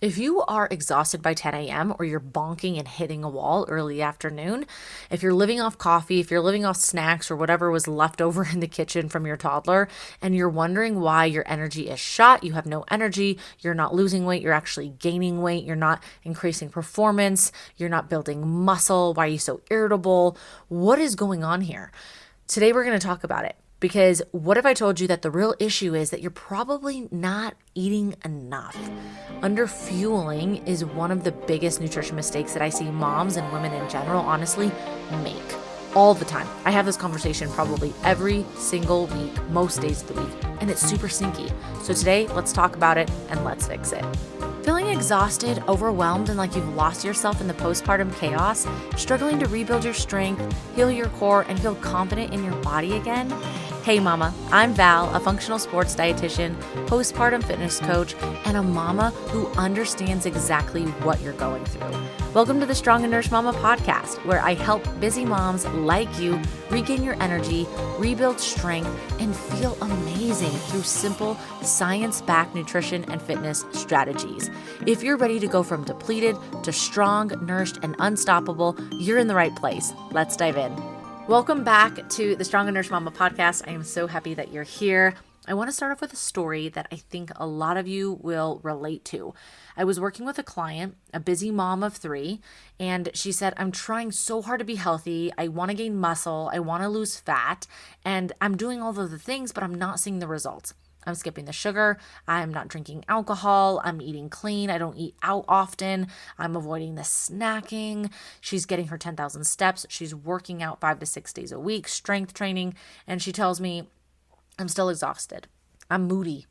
If you are exhausted by 10 a.m. or you're bonking and hitting a wall early afternoon, if you're living off coffee, if you're living off snacks or whatever was left over in the kitchen from your toddler, and you're wondering why your energy is shot, you have no energy, you're not losing weight, you're actually gaining weight, you're not increasing performance, you're not building muscle, why are you so irritable? What is going on here? Today we're going to talk about it. Because what if I told you that the real issue is that you're probably not eating enough? Underfueling is one of the biggest nutrition mistakes that I see moms and women in general, honestly, make all the time. I have this conversation probably every single week, most days of the week, and it's super sneaky. So today, let's talk about it and let's fix it. Feeling exhausted, overwhelmed, and like you've lost yourself in the postpartum chaos, struggling to rebuild your strength, heal your core, and feel confident in your body again? Hey mama, I'm Val, a functional sports dietitian, postpartum fitness coach, and a mama who understands exactly what you're going through. Welcome to the Strong and Nourished Mama podcast, where I help busy moms like you regain your energy, rebuild strength, and feel amazing through simple, science-backed nutrition and fitness strategies. If you're ready to go from depleted to strong, nourished, and unstoppable, you're in the right place. Let's dive in. Welcome back to the Strong and Nourished Mama podcast. I am so happy that you're here. I want to start off with a story that I think a lot of you will relate to. I was working with a client, a busy mom of 3, and she said, I'm trying so hard to be healthy. I want to gain muscle. I want to lose fat, and I'm doing all of the things, but I'm not seeing the results. I'm skipping the sugar. I'm not drinking alcohol. I'm eating clean. I don't eat out often. I'm avoiding the snacking. She's getting her 10,000 steps. She's working out 5 to 6 days a week, strength training. And she tells me, I'm still exhausted. I'm moody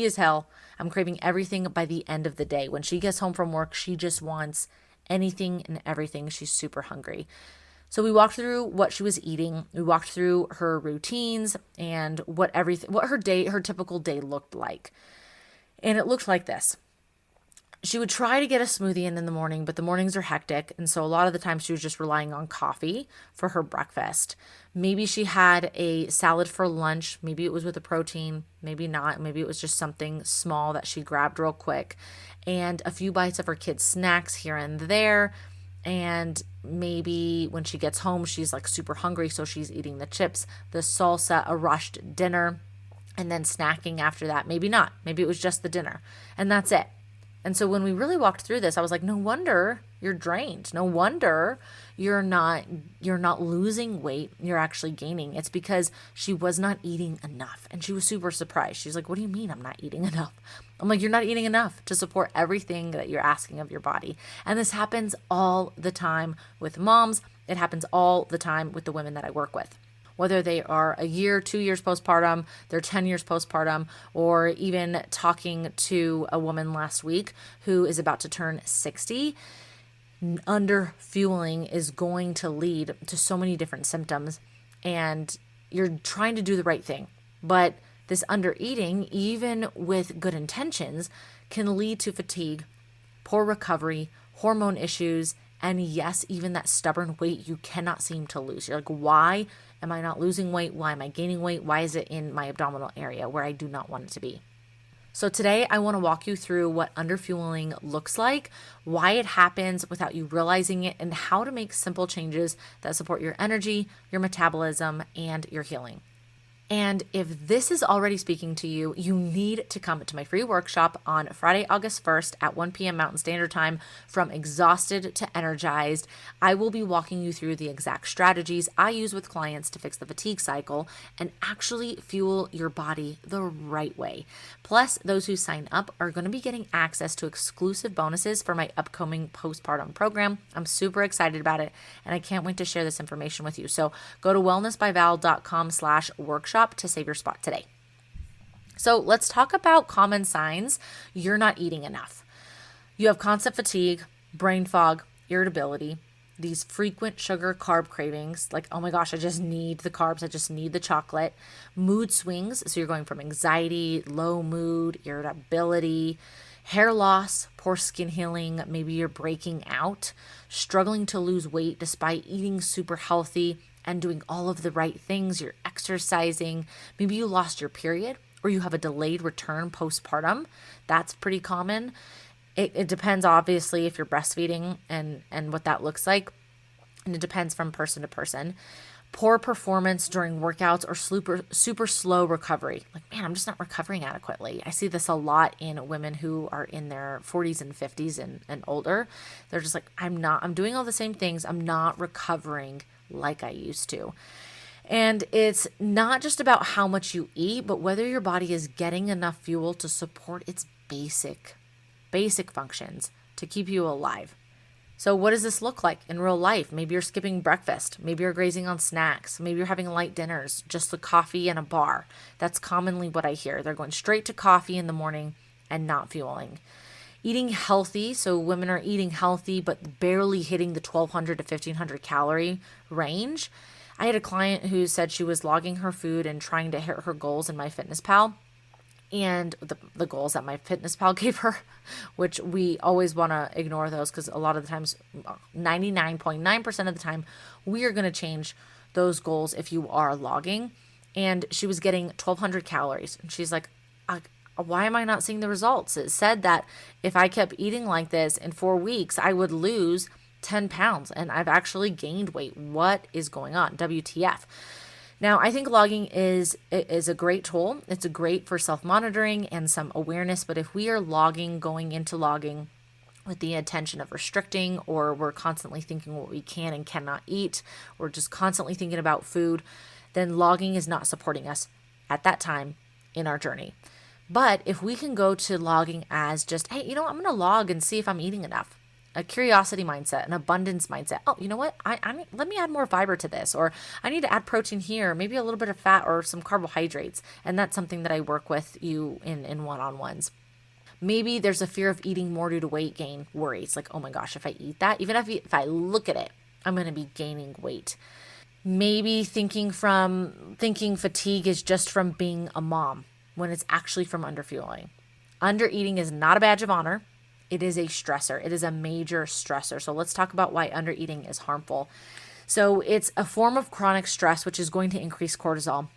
as hell. I'm craving everything by the end of the day. When she gets home from work, she just wants anything and everything. She's super hungry. So we walked through what she was eating. We walked through her routines and what her typical day looked like. And it looked like this. She would try to get a smoothie in the morning, but the mornings are hectic. And so a lot of the time she was just relying on coffee for her breakfast. Maybe she had a salad for lunch. Maybe it was with a protein, maybe not. Maybe it was just something small that she grabbed real quick. And a few bites of her kids' snacks here and there. And maybe when she gets home, she's like super hungry. So she's eating the chips, the salsa, a rushed dinner, and then snacking after that. Maybe not. Maybe it was just the dinner and that's it. And so when we really walked through this, I was like, no wonder you're drained. No wonder you're not losing weight. You're actually gaining. It's because she was not eating enough. And she was super surprised. She's like, what do you mean I'm not eating enough? I'm like, you're not eating enough to support everything that you're asking of your body. And this happens all the time with moms. It happens all the time with the women that I work with. Whether they are a year, 2 years postpartum, they're 10 years postpartum, or even talking to a woman last week who is about to turn 60, underfueling is going to lead to so many different symptoms. And you're trying to do the right thing. But this undereating, even with good intentions, can lead to fatigue, poor recovery, hormone issues, and yes, even that stubborn weight you cannot seem to lose. You're like, why am I not losing weight? Why am I gaining weight? Why is it in my abdominal area where I do not want it to be? So today I want to walk you through what underfueling looks like, why it happens without you realizing it, and how to make simple changes that support your energy, your metabolism, and your healing. And if this is already speaking to you, you need to come to my free workshop on Friday, August 1st at 1 p.m. Mountain Standard Time, From Exhausted to Energized. I will be walking you through the exact strategies I use with clients to fix the fatigue cycle and actually fuel your body the right way. Plus, those who sign up are going to be getting access to exclusive bonuses for my upcoming postpartum program. I'm super excited about it, and I can't wait to share this information with you. So go to wellnessbyval.com/workshop to save your spot today. So let's talk about common signs you're not eating enough. You have constant fatigue, brain fog, irritability, these frequent sugar carb cravings, like, oh my gosh, I just need the carbs, I just need the chocolate, mood swings. So you're going from anxiety, low mood, irritability, hair loss, poor skin healing, maybe you're breaking out, struggling to lose weight despite eating super healthy and doing all of the right things, you're exercising, maybe you lost your period or you have a delayed return postpartum. That's pretty common. It depends, obviously, if you're breastfeeding and what that looks like. And it depends from person to person. Poor performance during workouts or super slow recovery. Like, man, I'm just not recovering adequately. I see this a lot in women who are in their 40s and 50s and older. They're just like, I'm doing all the same things. I'm not recovering like I used to. And it's not just about how much you eat, but whether your body is getting enough fuel to support its basic functions to keep you alive. So what does this look like in real life? Maybe you're skipping breakfast. Maybe you're grazing on snacks. Maybe you're having light dinners, just a coffee and a bar. That's commonly what I hear. They're going straight to coffee in the morning and not fueling. Eating healthy, so women are eating healthy but barely hitting the 1,200 to 1,500 calorie range. I had a client who said she was logging her food and trying to hit her goals in MyFitnessPal. And the goals that MyFitnessPal gave her, which we always want to ignore those because a lot of the times, 99.9% of the time, we are going to change those goals if you are logging. And she was getting 1,200 calories. And she's like, why am I not seeing the results? It said that if I kept eating like this in 4 weeks, I would lose 10 pounds. And I've actually gained weight. What is going on? WTF. Now, I think logging is a great tool. It's great for self-monitoring and some awareness. But if we are going into logging with the intention of restricting, or we're constantly thinking what we can and cannot eat, or just constantly thinking about food, then logging is not supporting us at that time in our journey. But if we can go to logging as just, hey, I'm going to log and see if I'm eating enough. A curiosity mindset, an abundance mindset. Oh, you know what? Let me add more fiber to this, or I need to add protein here, maybe a little bit of fat or some carbohydrates. And that's something that I work with you in one-on-ones. Maybe there's a fear of eating more due to weight gain worries. Like, oh my gosh, if I eat that, even if I look at it, I'm going to be gaining weight. Maybe thinking fatigue is just from being a mom when it's actually from underfueling. Undereating is not a badge of honor. It is a stressor. It is a major stressor. So let's talk about why undereating is harmful. So it's a form of chronic stress, which is going to increase cortisol.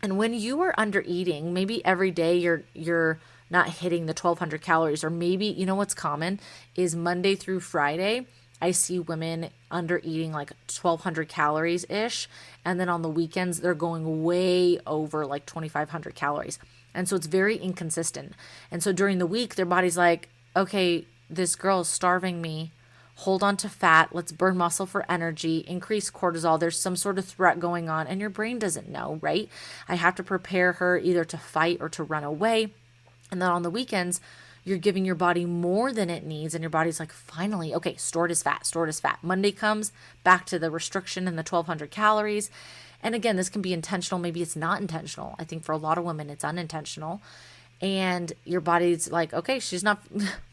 And when you are undereating, maybe every day you're not hitting the 1,200 calories, or maybe, what's common is Monday through Friday, I see women undereating like 1,200 calories-ish. And then on the weekends, they're going way over like 2,500 calories. And so it's very inconsistent. And so during the week, their body's like, okay, this girl is starving me. Hold on to fat. Let's burn muscle for energy, increase cortisol. There's some sort of threat going on and your brain doesn't know, right? I have to prepare her either to fight or to run away. And then on the weekends, you're giving your body more than it needs. And your body's like, finally, okay, stored as fat. Monday comes back to the restriction and the 1,200 calories. And again, this can be intentional. Maybe it's not intentional. I think for a lot of women, it's unintentional. And your body's like, okay,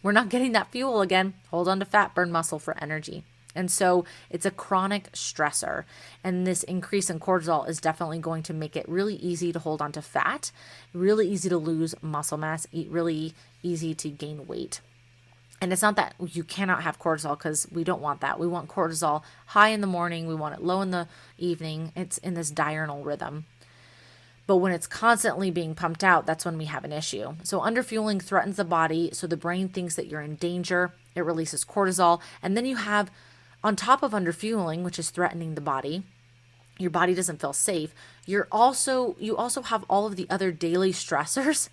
we're not getting that fuel again. Hold on to fat, burn muscle for energy. And so it's a chronic stressor. And this increase in cortisol is definitely going to make it really easy to hold on to fat, really easy to lose muscle mass, really easy to gain weight. And it's not that you cannot have cortisol, because we don't want that. We want cortisol high in the morning. We want it low in the evening. It's in this diurnal rhythm. But when it's constantly being pumped out, that's when we have an issue. So underfueling threatens the body. So the brain thinks that you're in danger. It releases cortisol. And then you have, on top of underfueling, which is threatening the body, your body doesn't feel safe. You also have all of the other daily stressors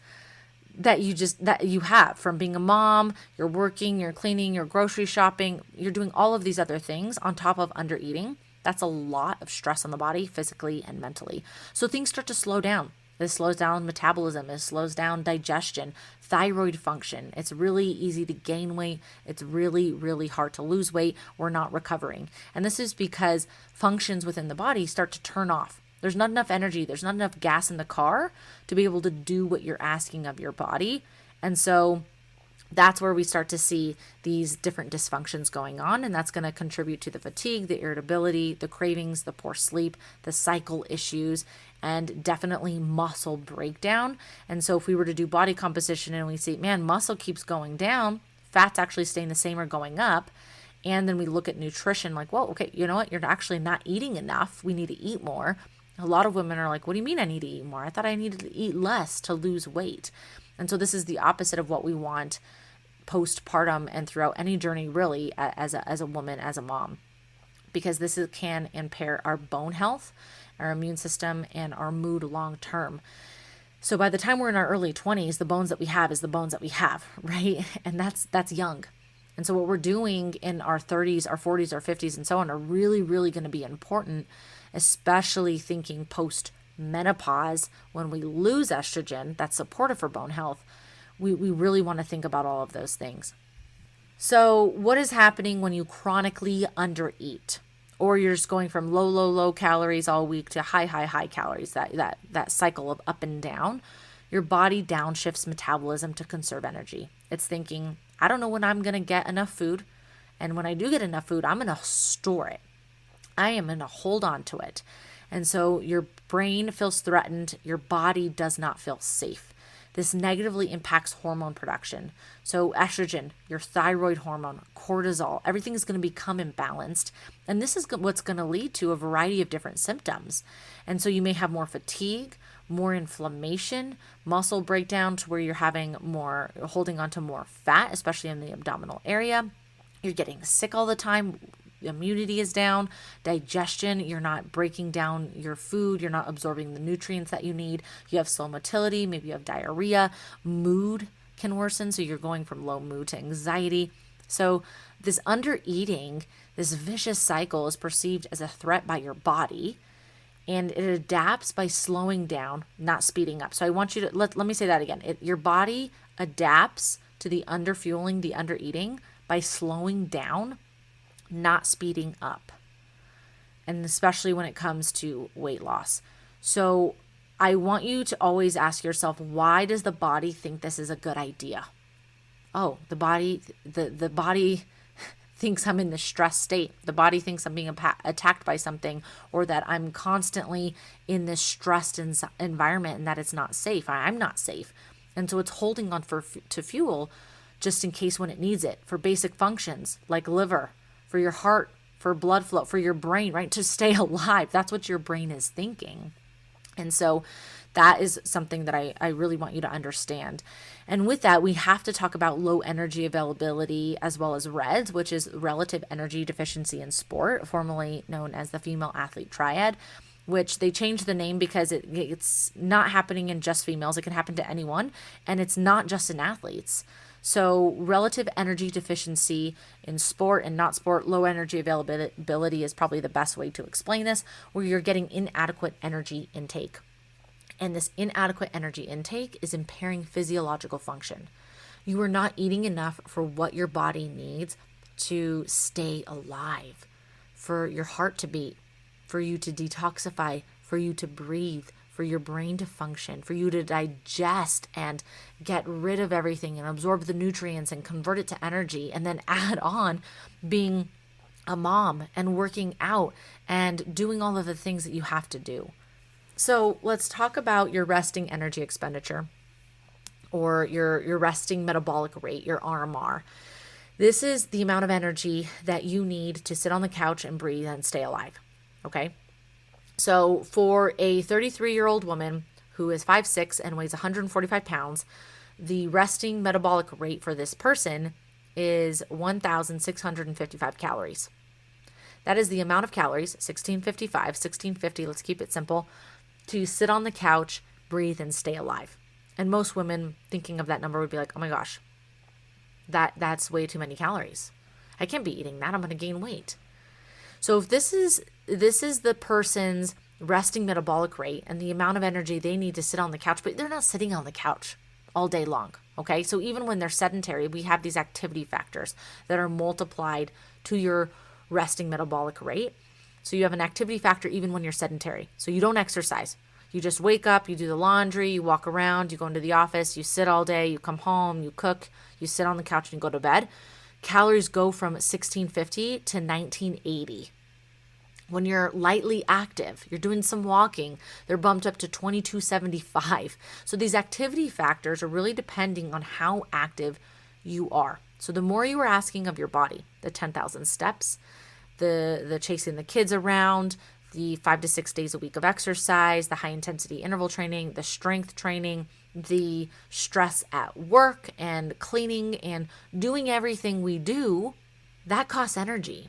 that you have from being a mom. You're working, you're cleaning, you're grocery shopping. You're doing all of these other things on top of undereating. That's a lot of stress on the body, physically and mentally. So things start to slow down. This slows down metabolism. It slows down digestion, thyroid function. It's really easy to gain weight. It's really, really hard to lose weight. We're not recovering. And this is because functions within the body start to turn off. There's not enough energy. There's not enough gas in the car to be able to do what you're asking of your body. And so that's where we start to see these different dysfunctions going on. And that's going to contribute to the fatigue, the irritability, the cravings, the poor sleep, the cycle issues, and definitely muscle breakdown. And so if we were to do body composition and we see, man, muscle keeps going down, fat's actually staying the same or going up. And then we look at nutrition like, well, okay, you know what? You're actually not eating enough. We need to eat more. A lot of women are like, what do you mean I need to eat more? I thought I needed to eat less to lose weight. And so this is the opposite of what we want postpartum and throughout any journey really as a woman, as a mom, because can impair our bone health, our immune system, and our mood long term. So by the time we're in our early 20s, the bones that we have is the bones that we have, right? And that's young. And so what we're doing in our 30s, our 40s, our 50s, and so on are really, really going to be important, especially thinking post menopause when we lose estrogen that's supportive for bone health. We really want to think about all of those things. So what is happening when you chronically undereat? Or you're just going from low calories all week to high calories, that cycle of up and down. Your body downshifts metabolism to conserve energy. It's thinking, I don't know when I'm going to get enough food. And when I do get enough food, I'm going to store it. I am going to hold on to it. And so your brain feels threatened. Your body does not feel safe. This negatively impacts hormone production. So estrogen, your thyroid hormone, cortisol, everything is going to become imbalanced. And this is what's going to lead to a variety of different symptoms. And so you may have more fatigue, more inflammation, muscle breakdown to where you're holding on to more fat, especially in the abdominal area. You're getting sick all the time. Immunity is down, digestion, you're not breaking down your food, you're not absorbing the nutrients that you need, you have slow motility, maybe you have diarrhea, mood can worsen, so you're going from low mood to anxiety. So this undereating, this vicious cycle is perceived as a threat by your body, and it adapts by slowing down, not speeding up. So I want you to, let me say that again. Your body adapts to the underfueling, the undereating by slowing down, not speeding up, and especially when it comes to weight loss. So I want you to always ask yourself, why does the body think this is a good idea? Oh, the body thinks I'm in this stress state. The body thinks I'm being attacked by something, or that I'm constantly in this stressed environment and that it's not safe. I'm not safe. And so it's holding on to fuel just in case when it needs it for basic functions like liver, for your heart, for blood flow, for your brain, right? To stay alive. That's what your brain is thinking. And so that is something that I really want you to understand. And with that, we have to talk about low energy availability as well as REDS, which is relative energy deficiency in sport, formerly known as the female athlete triad, which they changed the name because it's not happening in just females. It can happen to anyone, and it's not just in athletes. So relative energy deficiency in sport and not sport, low energy availability is probably the best way to explain this, where you're getting inadequate energy intake. And this inadequate energy intake is impairing physiological function. You are not eating enough for what your body needs to stay alive, for your heart to beat, for you to detoxify, for you to breathe, for your brain to function, for you to digest and get rid of everything and absorb the nutrients and convert it to energy, and then add on being a mom and working out and doing all of the things that you have to do. So let's talk about your resting energy expenditure, or your resting metabolic rate, your RMR. This is the amount of energy that you need to sit on the couch and breathe and stay alive. Okay? So for a 33-year-old woman who is 5'6" and weighs 145 pounds, the resting metabolic rate for this person is 1,655 calories. That is the amount of calories, 1650, let's keep it simple, to sit on the couch, breathe, and stay alive. And most women thinking of that number would be like, oh my gosh, that's way too many calories. I can't be eating that. I'm going to gain weight. So if this is the person's resting metabolic rate and the amount of energy they need to sit on the couch, but they're not sitting on the couch all day long, okay? So even when they're sedentary, we have these activity factors that are multiplied to your resting metabolic rate. So you have an activity factor even when you're sedentary. So you don't exercise. You just wake up, you do the laundry, you walk around, you go into the office, you sit all day, you come home, you cook, you sit on the couch and you go to bed. Calories go from 1650 to 1980. When you're lightly active, you're doing some walking, they're bumped up to 2275. So these activity factors are really depending on how active you are. So the more you are asking of your body, the 10,000 steps, the chasing the kids around, the 5 to 6 days a week of exercise, the high intensity interval training, the strength training, the stress at work and cleaning and doing everything we do, that costs energy.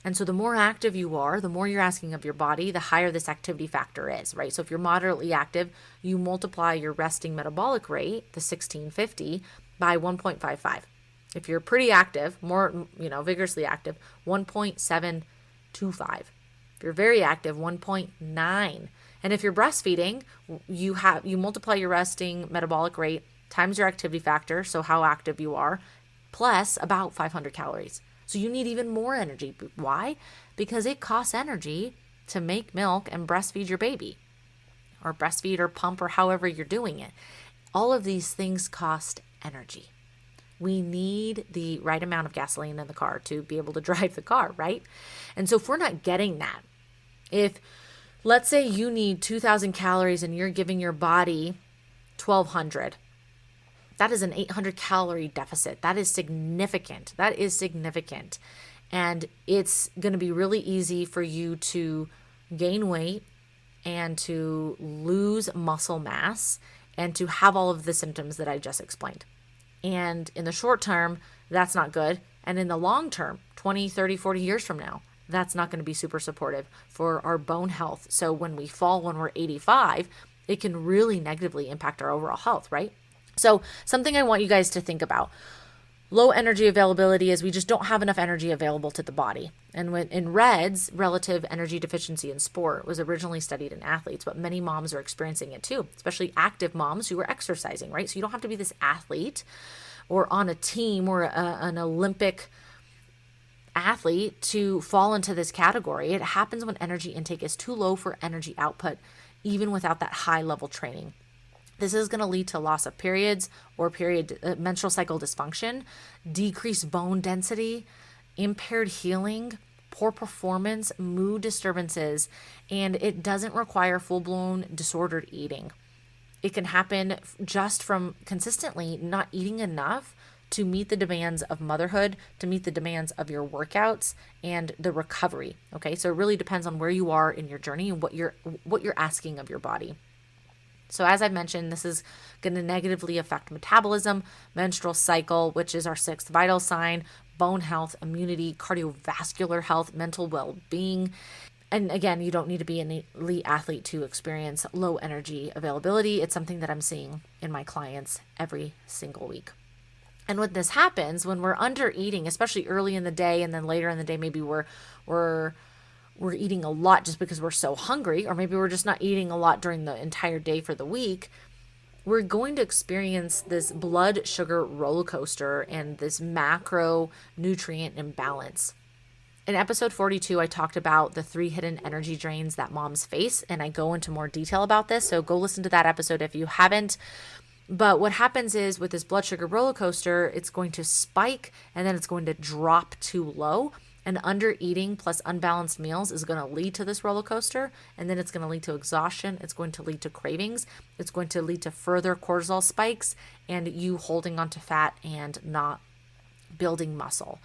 And so the more active you are, the more you're asking of your body, the higher this activity factor is, right? So if you're moderately active, you multiply your resting metabolic rate, the 1650, by 1.55. If you're pretty active, more, vigorously active, 1.725. If you're very active, 1.9. And if you're breastfeeding, you multiply your resting metabolic rate times your activity factor, so how active you are, plus about 500 calories. So you need even more energy. Why? Because it costs energy to make milk and breastfeed your baby, or breastfeed or pump or however you're doing it. All of these things cost energy. We need the right amount of gasoline in the car to be able to drive the car, right? And so if we're not getting that, if let's say you need 2,000 calories and you're giving your body 1,200, that is an 800 calorie deficit. That is significant. And it's going to be really easy for you to gain weight and to lose muscle mass and to have all of the symptoms that I just explained. And in the short term, that's not good. And in the long term, 20, 30, 40 years from now, that's not going to be super supportive for our bone health. So when we fall when we're 85, it can really negatively impact our overall health, right? So something I want you guys to think about. Low energy availability is we just don't have enough energy available to the body. And when in REDS, relative energy deficiency in sport, was originally studied in athletes, but many moms are experiencing it too, especially active moms who are exercising, right? So you don't have to be this athlete or on a team or an Olympic athlete to fall into this category. It happens when energy intake is too low for energy output, even without that high level training. This is going to lead to loss of periods or menstrual cycle dysfunction, decreased bone density, impaired healing, poor performance, mood disturbances, and it doesn't require full-blown disordered eating. It can happen just from consistently not eating enough to meet the demands of motherhood, to meet the demands of your workouts and the recovery. Okay, so it really depends on where you are in your journey and what you're asking of your body. So as I mentioned, this is going to negatively affect metabolism, menstrual cycle, which is our sixth vital sign, bone health, immunity, cardiovascular health, mental well-being. And again, you don't need to be an elite athlete to experience low energy availability. It's something that I'm seeing in my clients every single week. And when this happens, when we're under eating, especially early in the day and then later in the day, maybe we're eating a lot just because we're so hungry, or maybe we're just not eating a lot during the entire day for the week, we're going to experience this blood sugar roller coaster and this macronutrient imbalance. In episode 42, I talked about the 3 hidden energy drains that moms face, and I go into more detail about this, so go listen to that episode if you haven't. But what happens is with this blood sugar roller coaster, it's going to spike and then it's going to drop too low. And under eating plus unbalanced meals is going to lead to this roller coaster, and then it's going to lead to exhaustion. It's going to lead to cravings. It's going to lead to further cortisol spikes and you holding onto fat and not building muscle.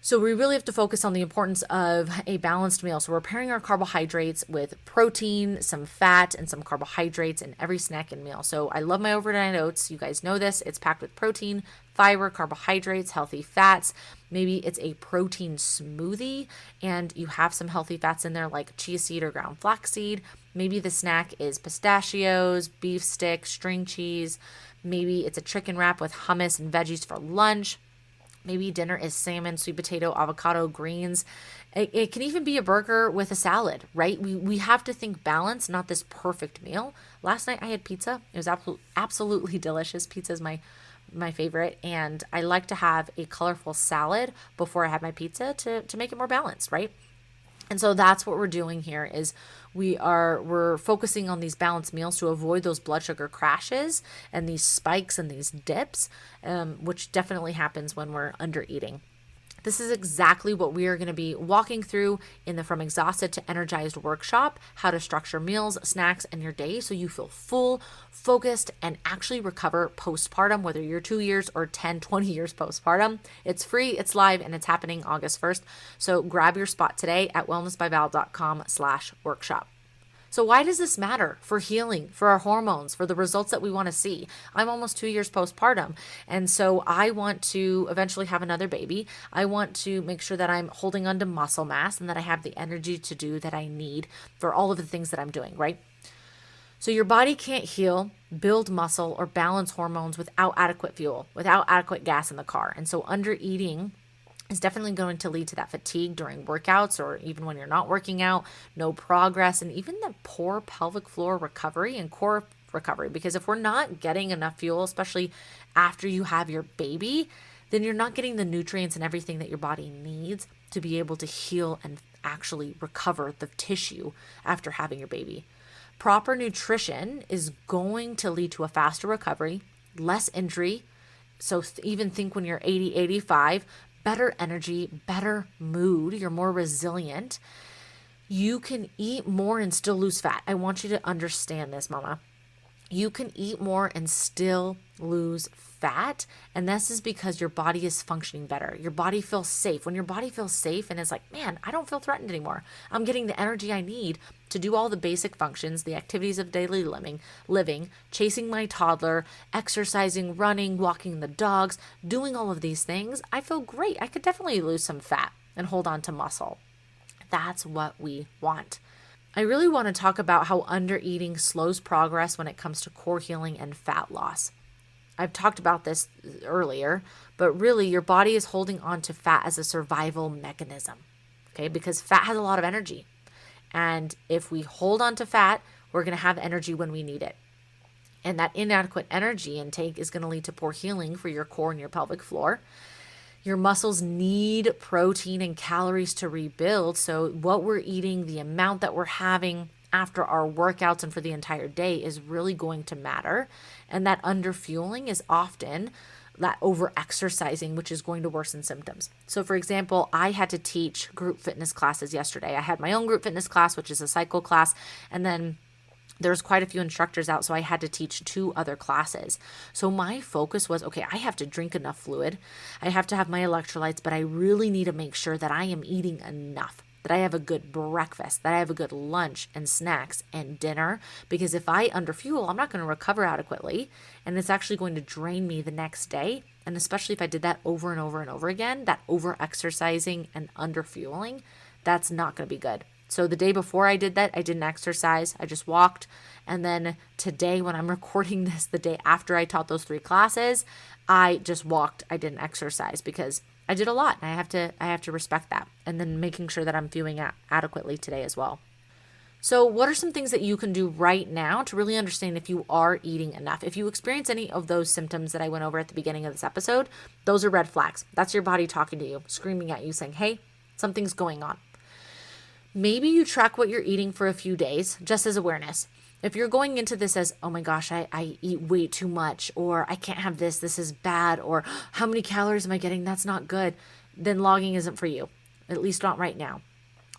So we really have to focus on the importance of a balanced meal. So we're pairing our carbohydrates with protein, some fat, and some carbohydrates in every snack and meal. So I love my overnight oats. You guys know this. It's packed with protein, fiber, carbohydrates, healthy fats. Maybe it's a protein smoothie and you have some healthy fats in there like chia seed or ground flaxseed. Maybe the snack is pistachios, beef stick, string cheese. Maybe it's a chicken wrap with hummus and veggies for lunch. Maybe dinner is salmon, sweet potato, avocado, greens. It can even be a burger with a salad, right? We have to think balance, not this perfect meal. Last night I had pizza. It was absolutely delicious. Pizza is my favorite. And I like to have a colorful salad before I have my pizza to make it more balanced, right? And so that's what we're doing here is we're focusing on these balanced meals to avoid those blood sugar crashes and these spikes and these dips, which definitely happens when we're under eating. This is exactly what we are going to be walking through in the From Exhausted to Energized workshop, how to structure meals, snacks, and your day so you feel full, focused, and actually recover postpartum, whether you're 2 years or 10, 20 years postpartum. It's free, it's live, and it's happening August 1st. So grab your spot today at wellnessbyval.com/workshop. So why does this matter for healing, for our hormones, for the results that we want to see? I'm almost 2 years postpartum. And so I want to eventually have another baby. I want to make sure that I'm holding on to muscle mass and that I have the energy to do that I need for all of the things that I'm doing, right? So your body can't heal, build muscle, or balance hormones without adequate fuel, without adequate gas in the car. And so under eating is definitely going to lead to that fatigue during workouts or even when you're not working out, no progress, and even the poor pelvic floor recovery and core recovery. Because if we're not getting enough fuel, especially after you have your baby, then you're not getting the nutrients and everything that your body needs to be able to heal and actually recover the tissue after having your baby. Proper nutrition is going to lead to a faster recovery, less injury. So even think when you're 80, 85, better energy, better mood, you're more resilient. You can eat more and still lose fat. I want you to understand this, Mama. You can eat more and still lose fat. And this is because your body is functioning better. Your body feels safe. When your body feels safe and is like, man, I don't feel threatened anymore. I'm getting the energy I need to do all the basic functions, the activities of daily living, chasing my toddler, exercising, running, walking the dogs, doing all of these things. I feel great. I could definitely lose some fat and hold on to muscle. That's what we want. I really want to talk about how undereating slows progress when it comes to core healing and fat loss. I've talked about this earlier, but really your body is holding on to fat as a survival mechanism, okay? Because fat has a lot of energy. And if we hold on to fat, we're going to have energy when we need it. And that inadequate energy intake is going to lead to poor healing for your core and your pelvic floor. Your muscles need protein and calories to rebuild. So what we're eating, the amount that we're having after our workouts and for the entire day is really going to matter. And that underfueling is often that over-exercising, which is going to worsen symptoms. So for example, I had to teach group fitness classes yesterday. I had my own group fitness class, which is a cycle class, and then there's quite a few instructors out, so I had to teach 2 other classes. So my focus was, okay, I have to drink enough fluid. I have to have my electrolytes, but I really need to make sure that I am eating enough, that I have a good breakfast, that I have a good lunch and snacks and dinner. Because if I underfuel, I'm not going to recover adequately, and it's actually going to drain me the next day. And especially if I did that over and over and over again, that over-exercising and underfueling, that's not going to be good. So the day before I did that, I didn't exercise. I just walked. And then today, when I'm recording this, the day after I taught those 3 classes, I just walked. I didn't exercise because I did a lot. And I have to respect that. And then making sure that I'm fueling adequately today as well. So what are some things that you can do right now to really understand if you are eating enough? If you experience any of those symptoms that I went over at the beginning of this episode, those are red flags. That's your body talking to you, screaming at you, saying, hey, something's going on. Maybe you track what you're eating for a few days, just as awareness. If you're going into this as, oh my gosh, I eat way too much, or I can't have this is bad, or how many calories am I getting? That's not good. Then logging isn't for you, at least not right now.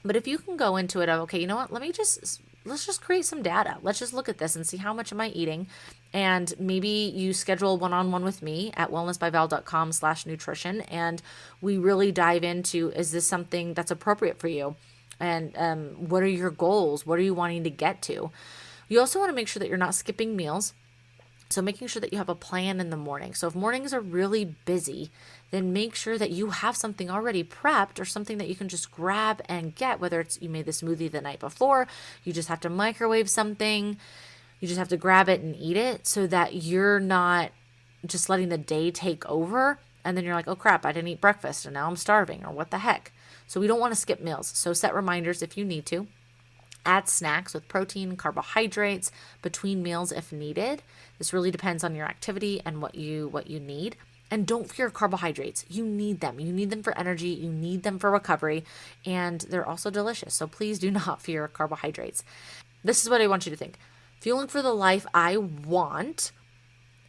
But if you can go into it of, okay, you know what, let's just create some data. Let's just look at this and see how much am I eating. And maybe you schedule one-on-one with me at wellnessbyval.com/nutrition. And we really dive into, is this something that's appropriate for you? And what are your goals? What are you wanting to get to? You also want to make sure that you're not skipping meals. So making sure that you have a plan in the morning. So if mornings are really busy, then make sure that you have something already prepped or something that you can just grab and get, whether it's you made the smoothie the night before, you just have to microwave something, you just have to grab it and eat it so that you're not just letting the day take over. And then you're like, oh crap, I didn't eat breakfast and now I'm starving, or what the heck. So we don't want to skip meals. So set reminders if you need to. Add snacks with protein, carbohydrates between meals if needed. This really depends on your activity and what you need. And don't fear carbohydrates. You need them. You need them for energy. You need them for recovery. And they're also delicious. So please do not fear carbohydrates. This is what I want you to think. Fueling for the life I want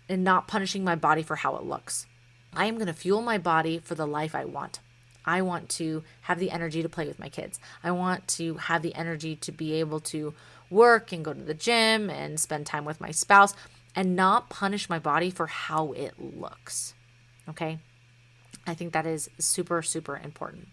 and not punishing my body for how it looks. I am going to fuel my body for the life I want. I want to have the energy to play with my kids. I want to have the energy to be able to work and go to the gym and spend time with my spouse and not punish my body for how it looks. Okay? I think that is super, super important.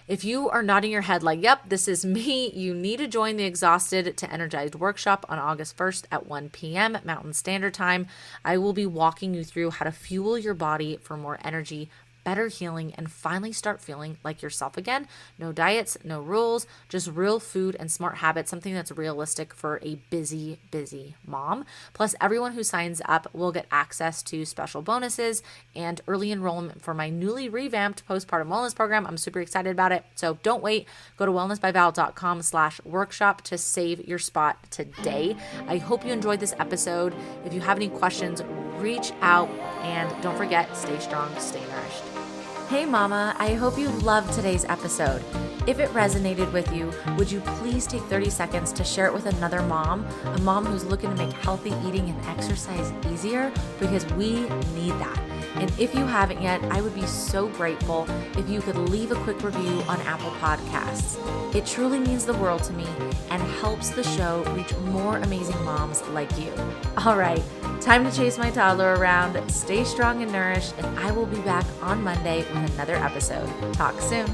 If you are nodding your head like, yep, this is me, you need to join the Exhausted to Energized workshop on August 1st at 1 p.m. Mountain Standard Time. I will be walking you through how to fuel your body for more energy, better healing, and finally start feeling like yourself again. No diets, no rules, just real food and smart habits, something that's realistic for a busy, busy mom. Plus, everyone who signs up will get access to special bonuses and early enrollment for my newly revamped postpartum wellness program. I'm super excited about it. So don't wait. Go to wellnessbyval.com/workshop to save your spot today. I hope you enjoyed this episode. If you have any questions, reach out, and don't forget, stay strong, stay nourished. Hey mama, I hope you loved today's episode. If it resonated with you, would you please take 30 seconds to share it with another mom, a mom who's looking to make healthy eating and exercise easier, because we need that. And if you haven't yet, I would be so grateful if you could leave a quick review on Apple Podcasts. It truly means the world to me and helps the show reach more amazing moms like you. All right, time to chase my toddler around. Stay strong and nourished, and I will be back on Monday with another episode. Talk soon.